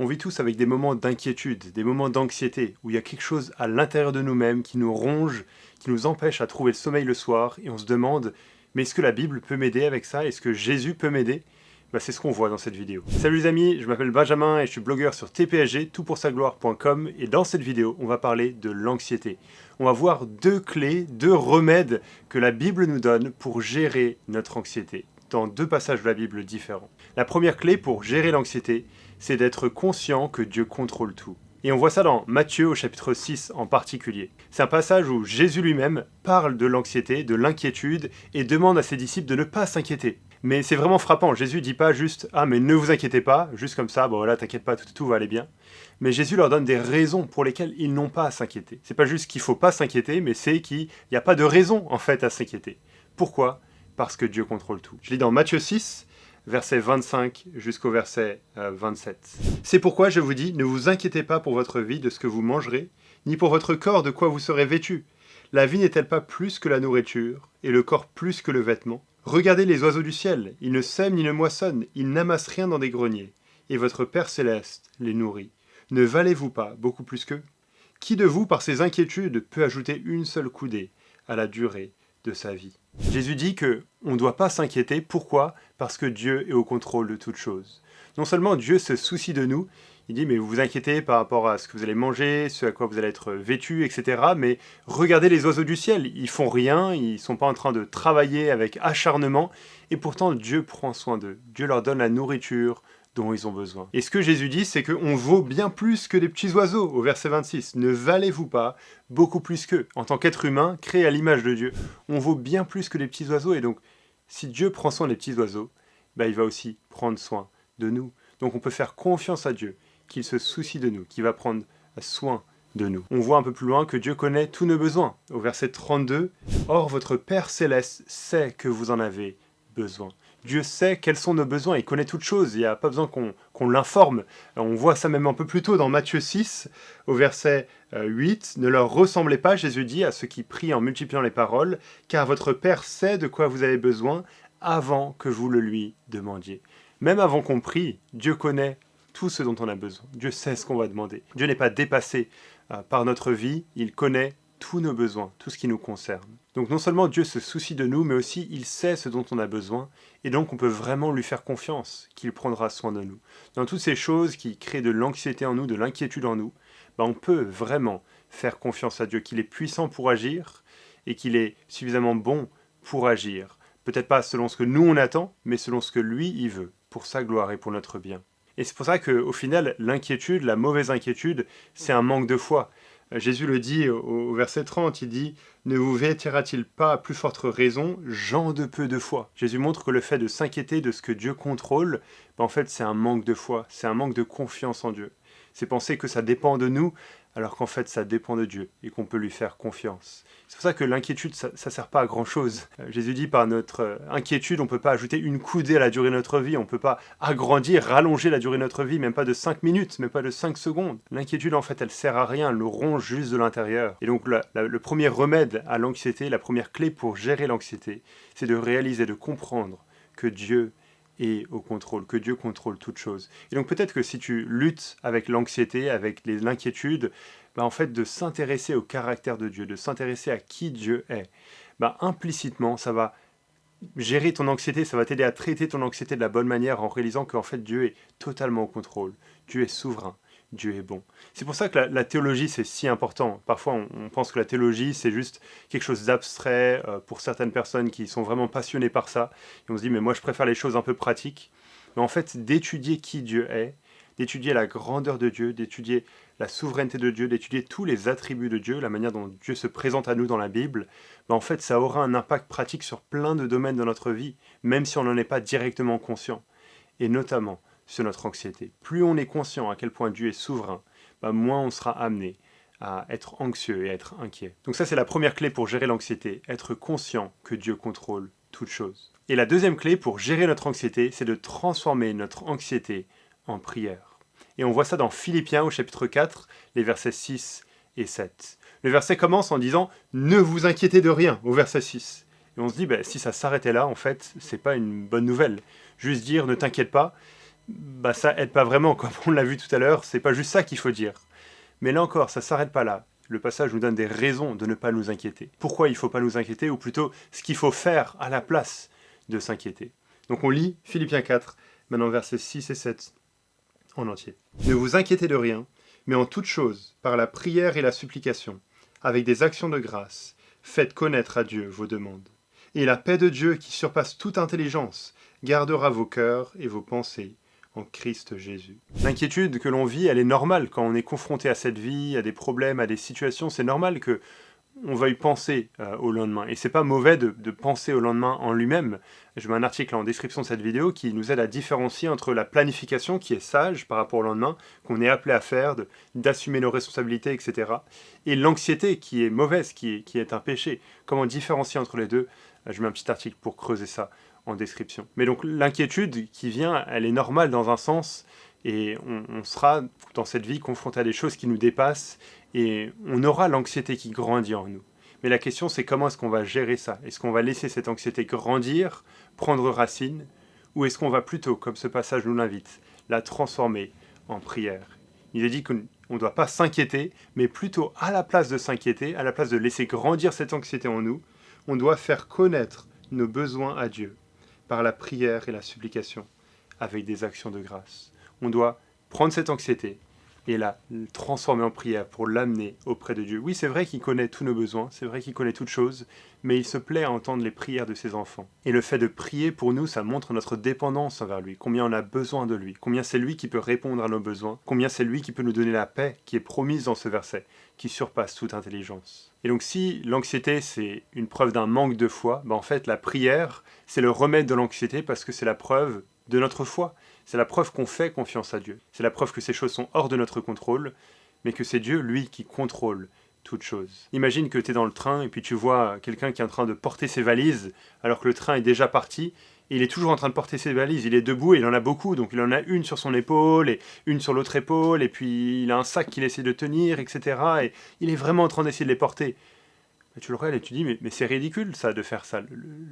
On vit tous avec des moments d'inquiétude, des moments d'anxiété, où il y a quelque chose à l'intérieur de nous-mêmes qui nous ronge, qui nous empêche à trouver le sommeil le soir, et on se demande, mais est-ce que la Bible peut m'aider avec ça? Est-ce que Jésus peut m'aider? C'est ce qu'on voit dans cette vidéo. Salut les amis, je m'appelle Benjamin et je suis blogueur sur TPSG, toutpoursagloire.com, et dans cette vidéo, on va parler de l'anxiété. On va voir deux clés, deux remèdes que la Bible nous donne pour gérer notre anxiété, dans deux passages de la Bible différents. La première clé pour gérer l'anxiété, c'est d'être conscient que Dieu contrôle tout. Et on voit ça dans Matthieu au chapitre 6 en particulier. C'est un passage où Jésus lui-même parle de l'anxiété, de l'inquiétude, et demande à ses disciples de ne pas s'inquiéter. Mais c'est vraiment frappant, Jésus dit pas juste « Ah mais ne vous inquiétez pas », juste comme ça, bon voilà, t'inquiète pas, tout va aller bien. Mais Jésus leur donne des raisons pour lesquelles ils n'ont pas à s'inquiéter. C'est pas juste qu'il faut pas s'inquiéter, mais c'est qu'il n'y a pas de raison en fait à s'inquiéter. Pourquoi? Parce que Dieu contrôle tout. Je lis dans Matthieu 6, verset 25 jusqu'au verset 27. C'est pourquoi je vous dis, ne vous inquiétez pas pour votre vie de ce que vous mangerez, ni pour votre corps de quoi vous serez vêtu. La vie n'est-elle pas plus que la nourriture, et le corps plus que le vêtement? Regardez les oiseaux du ciel, ils ne sèment ni ne moissonnent, ils n'amassent rien dans des greniers, et votre Père céleste les nourrit. Ne valez-vous pas beaucoup plus qu'eux? Qui de vous, par ses inquiétudes, peut ajouter une seule coudée à la durée de sa vie? Jésus dit que on ne doit pas s'inquiéter. Pourquoi? Parce que Dieu est au contrôle de toutes choses. Non seulement Dieu se soucie de nous, il dit mais vous vous inquiétez par rapport à ce que vous allez manger, ce à quoi vous allez être vêtu, etc. Mais regardez les oiseaux du ciel, ils font rien, ils sont pas en train de travailler avec acharnement, et pourtant Dieu prend soin d'eux. Dieu leur donne la nourriture dont ils ont besoin. Et ce que Jésus dit, c'est qu'on vaut bien plus que des petits oiseaux, au verset 26. Ne valez-vous pas beaucoup plus qu'eux? En tant qu'être humain, créé à l'image de Dieu, on vaut bien plus que les petits oiseaux, et donc, si Dieu prend soin des petits oiseaux, il va aussi prendre soin de nous. Donc on peut faire confiance à Dieu, qu'il se soucie de nous, qu'il va prendre soin de nous. On voit un peu plus loin que Dieu connaît tous nos besoins. Au verset 32, « Or votre Père Céleste sait que vous en avez besoin. » Dieu sait quels sont nos besoins, il connaît toutes choses, il n'y a pas besoin qu'on l'informe. On voit ça même un peu plus tôt dans Matthieu 6, au verset 8. « Ne leur ressemblez pas, Jésus dit, à ceux qui prient en multipliant les paroles, car votre Père sait de quoi vous avez besoin avant que vous le lui demandiez. » Même avant qu'on prie, Dieu connaît tout ce dont on a besoin. Dieu sait ce qu'on va demander. Dieu n'est pas dépassé par notre vie, il connaît tous nos besoins, tout ce qui nous concerne. Donc non seulement Dieu se soucie de nous, mais aussi il sait ce dont on a besoin, et donc on peut vraiment lui faire confiance, qu'il prendra soin de nous. Dans toutes ces choses qui créent de l'anxiété en nous, de l'inquiétude en nous, on peut vraiment faire confiance à Dieu, qu'il est puissant pour agir, et qu'il est suffisamment bon pour agir. Peut-être pas selon ce que nous on attend, mais selon ce que lui il veut, pour sa gloire et pour notre bien. Et c'est pour ça qu'au final, l'inquiétude, la mauvaise inquiétude, c'est un manque de foi. Jésus le dit au verset 30, il dit « Ne vous vêtira-t-il pas à plus forte raison, gens de peu de foi ?» Jésus montre que le fait de s'inquiéter de ce que Dieu contrôle, en fait c'est un manque de foi, c'est un manque de confiance en Dieu. C'est penser que ça dépend de nous, alors qu'en fait ça dépend de Dieu et qu'on peut lui faire confiance. C'est pour ça que l'inquiétude, ça ne sert pas à grand chose. Jésus dit par notre inquiétude, on ne peut pas ajouter une coudée à la durée de notre vie, on ne peut pas agrandir, rallonger la durée de notre vie, même pas de 5 minutes, même pas de 5 secondes. L'inquiétude en fait elle sert à rien, elle nous ronge juste de l'intérieur. Et donc le premier remède à l'anxiété, la première clé pour gérer l'anxiété, c'est de réaliser, de comprendre que Dieu et au contrôle, que Dieu contrôle toutes choses. Et donc peut-être que si tu luttes avec l'anxiété, avec l'inquiétude, en fait de s'intéresser au caractère de Dieu, de s'intéresser à qui Dieu est, implicitement ça va gérer ton anxiété, ça va t'aider à traiter ton anxiété de la bonne manière en réalisant qu'en fait Dieu est totalement au contrôle, Dieu est souverain, Dieu est bon. C'est pour ça que la théologie c'est si important. Parfois on pense que la théologie c'est juste quelque chose d'abstrait pour certaines personnes qui sont vraiment passionnées par ça. Et on se dit mais moi je préfère les choses un peu pratiques. Mais en fait d'étudier qui Dieu est, d'étudier la grandeur de Dieu, d'étudier la souveraineté de Dieu, d'étudier tous les attributs de Dieu, la manière dont Dieu se présente à nous dans la Bible, en fait ça aura un impact pratique sur plein de domaines de notre vie, même si on n'en est pas directement conscient. Et notamment sur notre anxiété. Plus on est conscient à quel point Dieu est souverain, moins on sera amené à être anxieux et à être inquiet. Donc ça c'est la première clé pour gérer l'anxiété, être conscient que Dieu contrôle toutes choses. Et la deuxième clé pour gérer notre anxiété, c'est de transformer notre anxiété en prière. Et on voit ça dans Philippiens au chapitre 4, les versets 6 et 7. Le verset commence en disant « Ne vous inquiétez de rien » au verset 6. Et on se dit, si ça s'arrêtait là, en fait, c'est pas une bonne nouvelle. Juste dire « Ne t'inquiète pas », ça aide pas vraiment, comme on l'a vu tout à l'heure, c'est pas juste ça qu'il faut dire. Mais là encore, ça s'arrête pas là. Le passage nous donne des raisons de ne pas nous inquiéter. Pourquoi il ne faut pas nous inquiéter, ou plutôt ce qu'il faut faire à la place de s'inquiéter. Donc on lit Philippiens 4, maintenant versets 6 et 7 en entier. Ne vous inquiétez de rien, mais en toute chose, par la prière et la supplication, avec des actions de grâce, faites connaître à Dieu vos demandes. Et la paix de Dieu, qui surpasse toute intelligence, gardera vos cœurs et vos pensées en Christ Jésus. L'inquiétude que l'on vit, elle est normale quand on est confronté à cette vie, à des problèmes, à des situations. C'est normal que on veuille penser au lendemain. Et c'est pas mauvais de penser au lendemain en lui-même. Je mets un article en description de cette vidéo qui nous aide à différencier entre la planification qui est sage par rapport au lendemain, qu'on est appelé à faire, d'assumer nos responsabilités, etc. Et l'anxiété qui est mauvaise, qui est un péché. Comment différencier entre les deux? Je mets un petit article pour creuser ça en description. Mais donc l'inquiétude qui vient, elle est normale dans un sens, et on sera dans cette vie confronté à des choses qui nous dépassent, et on aura l'anxiété qui grandit en nous. Mais la question, c'est comment est-ce qu'on va gérer ça? Est-ce qu'on va laisser cette anxiété grandir, prendre racine, ou est-ce qu'on va plutôt, comme ce passage nous l'invite, la transformer en prière? Il est dit qu'on ne doit pas s'inquiéter, mais plutôt à la place de s'inquiéter, à la place de laisser grandir cette anxiété en nous, on doit faire connaître nos besoins à Dieu par la prière et la supplication, avec des actions de grâce. On doit prendre cette anxiété et la transformer en prière pour l'amener auprès de Dieu. Oui, c'est vrai qu'il connaît tous nos besoins, c'est vrai qu'il connaît toutes choses, mais il se plaît à entendre les prières de ses enfants. Et le fait de prier pour nous, ça montre notre dépendance envers lui, combien on a besoin de lui, combien c'est lui qui peut répondre à nos besoins, combien c'est lui qui peut nous donner la paix qui est promise dans ce verset, qui surpasse toute intelligence. Et donc si l'anxiété c'est une preuve d'un manque de foi, en fait la prière c'est le remède de l'anxiété parce que c'est la preuve de notre foi. C'est la preuve qu'on fait confiance à Dieu. C'est la preuve que ces choses sont hors de notre contrôle, mais que c'est Dieu, lui, qui contrôle toutes choses. Imagine que tu es dans le train et puis tu vois quelqu'un qui est en train de porter ses valises alors que le train est déjà parti. Et il est toujours en train de porter ses valises, il est debout et il en a beaucoup, donc il en a une sur son épaule et une sur l'autre épaule, et puis il a un sac qu'il essaie de tenir, etc. Et il est vraiment en train d'essayer de les porter. Et tu le regardes et tu dis, mais c'est ridicule ça, de faire ça.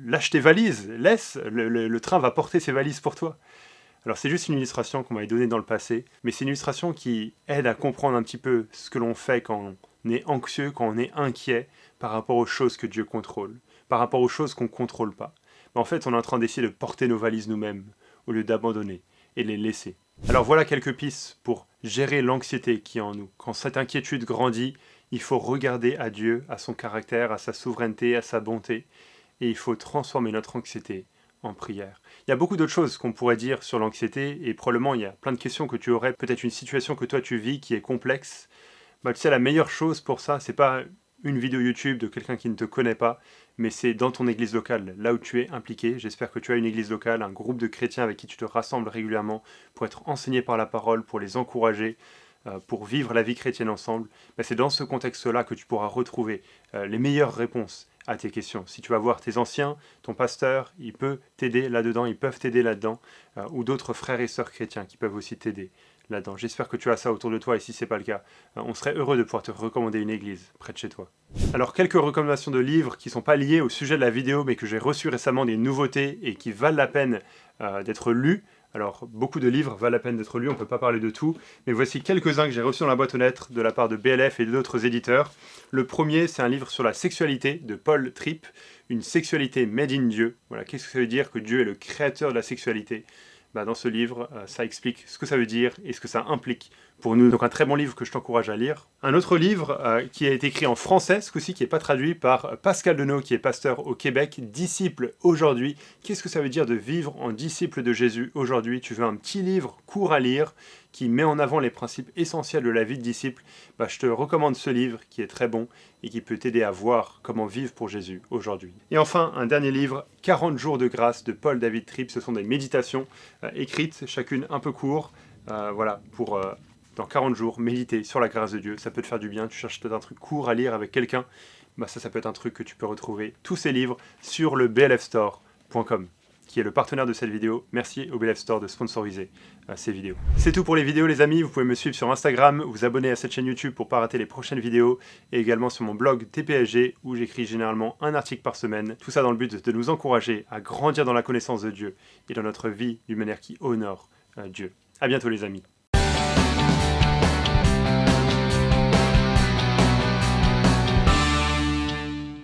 Lâche tes valises, laisse, le train va porter ses valises pour toi. Alors c'est juste une illustration qu'on m'avait donnée dans le passé, mais c'est une illustration qui aide à comprendre un petit peu ce que l'on fait quand on est anxieux, quand on est inquiet par rapport aux choses que Dieu contrôle, par rapport aux choses qu'on ne contrôle pas. Mais en fait, on est en train d'essayer de porter nos valises nous-mêmes, au lieu d'abandonner et les laisser. Alors voilà quelques pistes pour gérer l'anxiété qui est en nous. Quand cette inquiétude grandit, il faut regarder à Dieu, à son caractère, à sa souveraineté, à sa bonté, et il faut transformer notre anxiété en prière. Il y a beaucoup d'autres choses qu'on pourrait dire sur l'anxiété, et probablement il y a plein de questions que tu aurais, peut-être une situation que toi tu vis qui est complexe. Tu sais, la meilleure chose pour ça, c'est pas une vidéo YouTube de quelqu'un qui ne te connaît pas, mais c'est dans ton église locale, là où tu es impliqué. J'espère que tu as une église locale, un groupe de chrétiens avec qui tu te rassembles régulièrement pour être enseigné par la parole, pour les encourager, pour vivre la vie chrétienne ensemble. C'est dans ce contexte-là que tu pourras retrouver les meilleures réponses à tes questions. Si tu vas voir tes anciens, ton pasteur, il peut t'aider là-dedans, ils peuvent t'aider là-dedans, ou d'autres frères et sœurs chrétiens qui peuvent aussi t'aider là-dedans. J'espère que tu as ça autour de toi, et si ce n'est pas le cas, on serait heureux de pouvoir te recommander une église près de chez toi. Alors quelques recommandations de livres qui ne sont pas liées au sujet de la vidéo, mais que j'ai reçu récemment, des nouveautés et qui valent la peine d'être lus. Alors, beaucoup de livres valent la peine d'être lus, on ne peut pas parler de tout, mais voici quelques-uns que j'ai reçus dans la boîte aux lettres de la part de BLF et d'autres éditeurs. Le premier, c'est un livre sur la sexualité de Paul Tripp, une sexualité made in Dieu. Voilà, qu'est-ce que ça veut dire que Dieu est le créateur de la sexualité? Dans ce livre, ça explique ce que ça veut dire et ce que ça implique pour nous. Donc un très bon livre que je t'encourage à lire. Un autre livre qui a été écrit en français, ce coup-ci, qui n'est pas traduit, par Pascal Denot, qui est pasteur au Québec, Disciple aujourd'hui. Qu'est-ce que ça veut dire de vivre en disciple de Jésus aujourd'hui? Tu veux un petit livre court à lire qui met en avant les principes essentiels de la vie de disciple? Je te recommande ce livre qui est très bon et qui peut t'aider à voir comment vivre pour Jésus aujourd'hui. Et enfin, un dernier livre, 40 jours de grâce de Paul David Tripp. Ce sont des méditations écrites, chacune un peu court, pour dans 40 jours, méditer sur la grâce de Dieu. Ça peut te faire du bien. Tu cherches peut-être un truc court à lire avec quelqu'un, ça peut être un truc que tu peux retrouver, tous ces livres, sur le blfstore.com, qui est le partenaire de cette vidéo. Merci au BLF Store de sponsoriser ces vidéos. C'est tout pour les vidéos, les amis. Vous pouvez me suivre sur Instagram, vous abonner à cette chaîne YouTube pour ne pas rater les prochaines vidéos, et également sur mon blog TPSG, où j'écris généralement un article par semaine. Tout ça dans le but de nous encourager à grandir dans la connaissance de Dieu et dans notre vie d'une manière qui honore Dieu. À bientôt les amis.